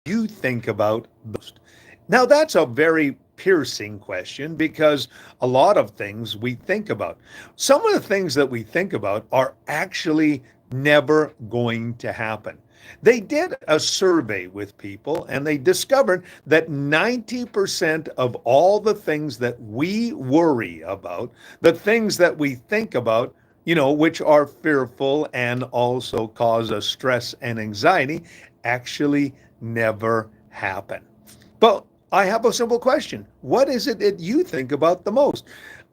you think about the most? Now, that's a very piercing question because a lot of things we think about. Some of the things that we think about are actually never going to happen. They did a survey with people and they discovered that 90% of all the things that we worry about, the things that we think about, which are fearful and also cause us stress and anxiety, actually never happen. But I have a simple question. What is it that you think about the most?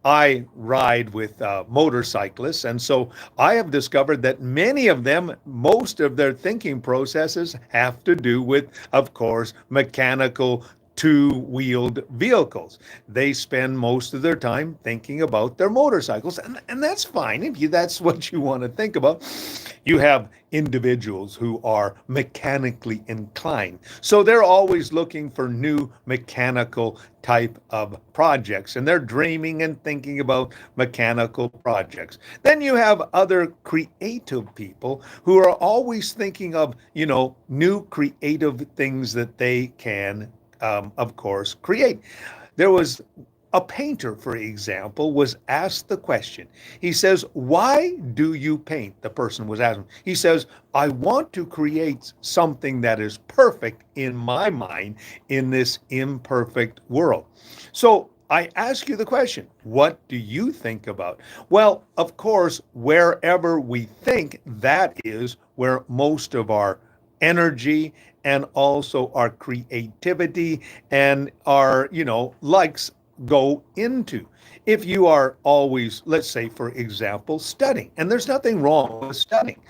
I ride with motorcyclists, and so I have discovered that many of them, most of their thinking processes have to do with, of course, mechanical two-wheeled vehicles. They spend most of their time thinking about their motorcycles, and that's fine if that's what you want to think about. You have individuals who are mechanically inclined. So they're always looking for new mechanical type of projects and they're dreaming and thinking about mechanical projects. Then you have other creative people who are always thinking of, new creative things that they can, of course, create. There was a painter, for example, was asked the question. He says, "Why do you paint?" The person was asking. He says, "I want to create something that is perfect in my mind in this imperfect world." So I ask you the question, what do you think about? Well, of course, wherever we think, that is where most of our energy and also our creativity and our, likes go into. If you are always, let's say, for example, studying, and there's nothing wrong with studying,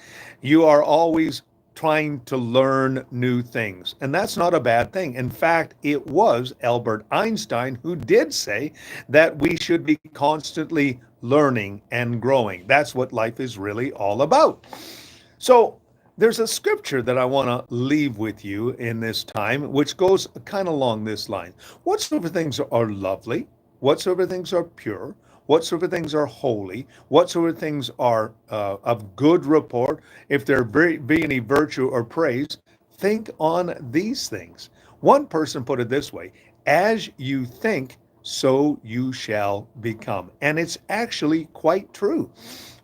you are always trying to learn new things. And that's not a bad thing. In fact, it was Albert Einstein who did say that we should be constantly learning and growing. That's what life is really all about. So, there's a scripture that I want to leave with you in this time, which goes kind of along this line. Whatsoever things are lovely, whatsoever things are pure, whatsoever things are holy, whatsoever things are of good report, if there be any virtue or praise, think on these things. One person put it this way: as you think, so you shall become. And it's actually quite true.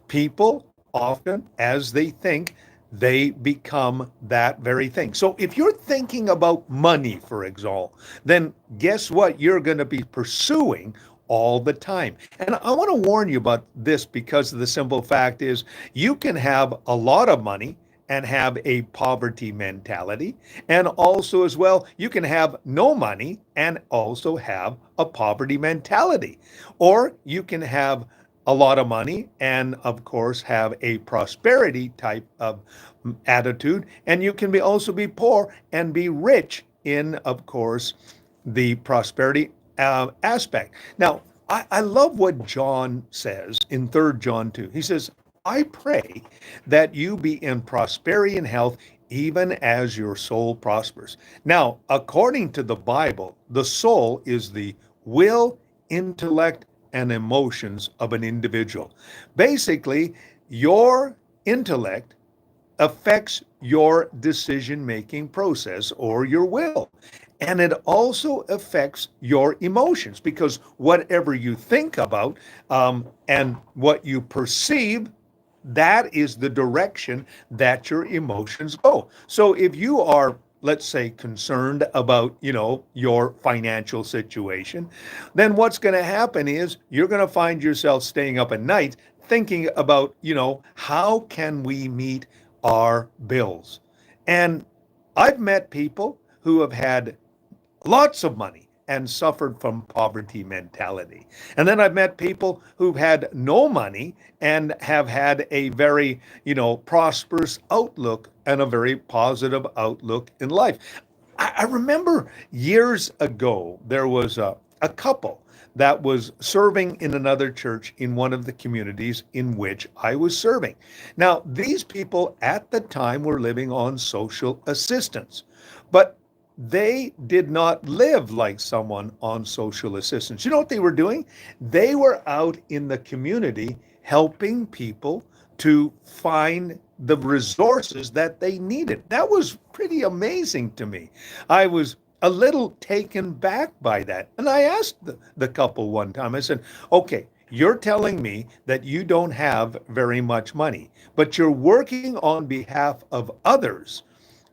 People often, as they think, they become that very thing. So if you're thinking about money, for example, then guess what? You're going to be pursuing all the time. And I want to warn you about this because the simple fact is you can have a lot of money and have a poverty mentality. And also, as well, you can have no money and also have a poverty mentality. Or you can have a lot of money and, of course, have a prosperity type of attitude. And you can also be poor and be rich in, of course, the prosperity aspect. Now, I love what John says in 3 John 2. He says, "I pray that you be in prosperity and health, even as your soul prospers." Now, according to the Bible, the soul is the will, intellect, and emotions of an individual. Basically, your intellect affects your decision making process or your will. And it also affects your emotions because whatever you think about and what you perceive, that is the direction that your emotions go. So if you are, let's say, concerned about, your financial situation, then what's going to happen is you're going to find yourself staying up at night thinking about, how can we meet our bills? And I've met people who have had lots of money and suffered from poverty mentality. And then I've met people who've had no money and have had a very, prosperous outlook and a very positive outlook in life. I remember years ago, there was a couple that was serving in another church in one of the communities in which I was serving. Now, these people at the time were living on social assistance, but they did not live like someone on social assistance. You know what they were doing? They were out in the community helping people to find the resources that they needed. That was pretty amazing to me. I was a little taken back by that. And I asked the couple one time, I said, okay, you're telling me that you don't have very much money, but you're working on behalf of others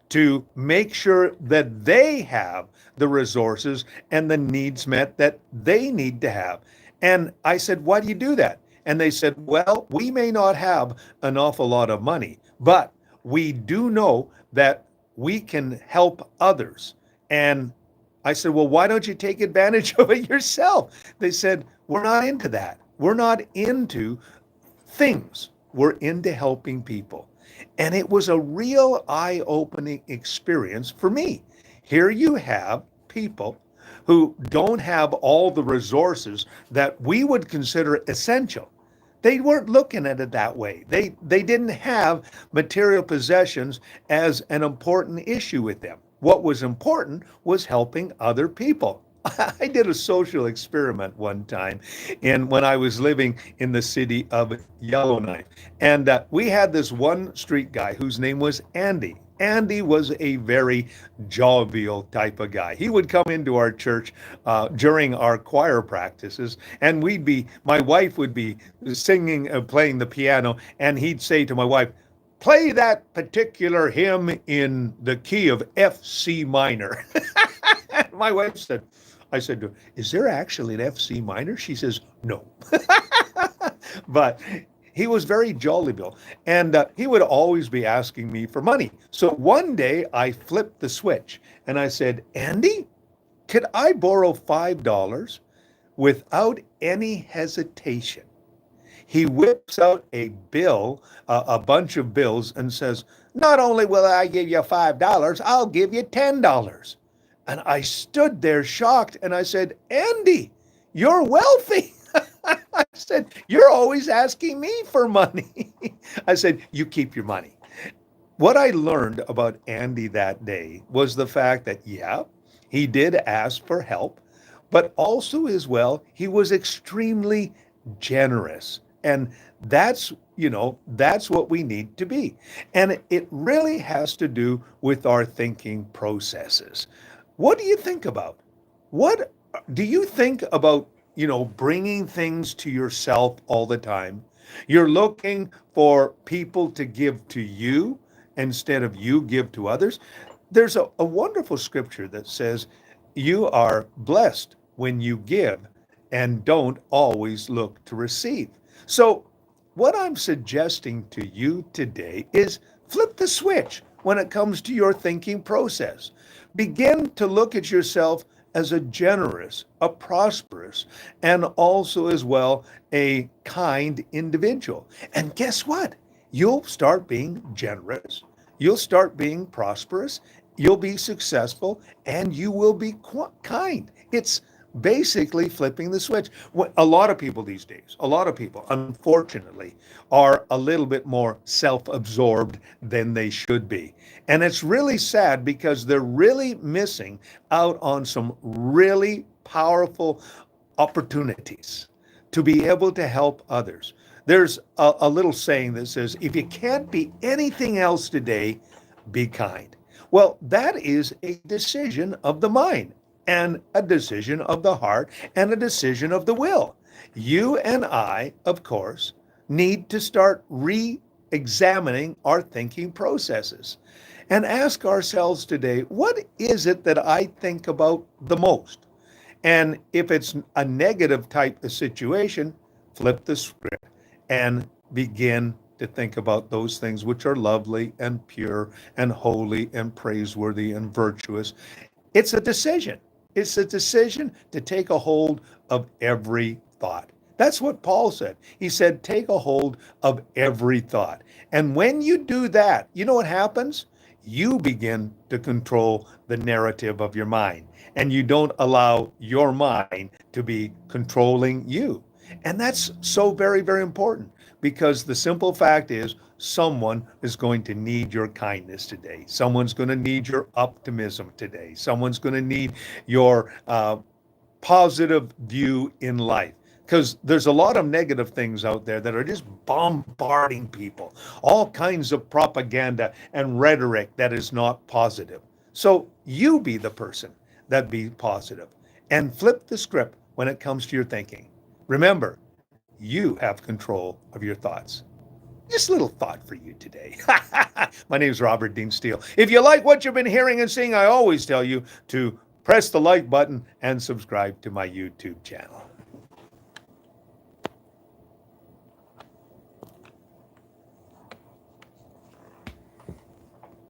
to make sure that they have the resources and the needs met that they need to have. And I said, why do you do that? And they said, well, we may not have an awful lot of money, but we do know that we can help others. And I said, well, why don't you take advantage of it yourself? They said, we're not into that. We're not into things. We're into helping people. And it was a real eye-opening experience for me. Here you have people who don't have all the resources that we would consider essential. They weren't looking at it that way. They didn't have material possessions as an important issue with them. What was important was helping other people. I did a social experiment one time when I was living in the city of Yellowknife. And we had this one street guy whose name was Andy. Andy was a very jovial type of guy. He would come into our church during our choir practices, and my wife would be singing, playing the piano, and he'd say to my wife, play that particular hymn in the key of F C minor. My wife said, I said to her, is there actually an F C minor? She says, no. But he was very jovial, and he would always be asking me for money. So one day I flipped the switch and I said, Andy, could I borrow $5? Without any hesitation, he whips out a bill, a bunch of bills, and says, not only will I give you $5, I'll give you $10. And I stood there shocked and I said, Andy, you're wealthy. I said, you're always asking me for money. I said, you keep your money. What I learned about Andy that day was the fact that, yeah, he did ask for help, but also as well, he was extremely generous. And that's what we need to be. And it really has to do with our thinking processes. What do you think about? What do you think about, bringing things to yourself all the time? You're looking for people to give to you instead of you give to others. There's a wonderful scripture that says, you are blessed when you give and don't always look to receive. So what I'm suggesting to you today is flip the switch when it comes to your thinking process. Begin to look at yourself as a generous, a prosperous, and also as well a kind individual. And guess what? You'll start being generous. You'll start being prosperous. You'll be successful, and you will be kind. It's basically flipping the switch. A lot of people these days, unfortunately, are a little bit more self-absorbed than they should be. And it's really sad because they're really missing out on some really powerful opportunities to be able to help others. There's a little saying that says, if you can't be anything else today, be kind. Well, that is a decision of the mind, and a decision of the heart, and a decision of the will. You and I, of course, need to start re-examining our thinking processes and ask ourselves today, what is it that I think about the most? And if it's a negative type of situation, flip the script and begin to think about those things which are lovely and pure and holy and praiseworthy and virtuous. It's a decision. It's a decision to take a hold of every thought. That's what Paul said. He said, take a hold of every thought. And when you do that, you know what happens? You begin to control the narrative of your mind, and you don't allow your mind to be controlling you. And that's so very, very important, because the simple fact is someone is going to need your kindness today. Someone's going to need your optimism today. Someone's going to need your positive view in life. because there's a lot of negative things out there that are just bombarding people, all kinds of propaganda and rhetoric that is not positive. So you be the person that be positive and flip the script when it comes to your thinking. Remember, you have control of your thoughts. Just a little thought for you today. My name is Robert Dean Steele. If you like what you've been hearing and seeing, I always tell you to press the like button and subscribe to my YouTube channel.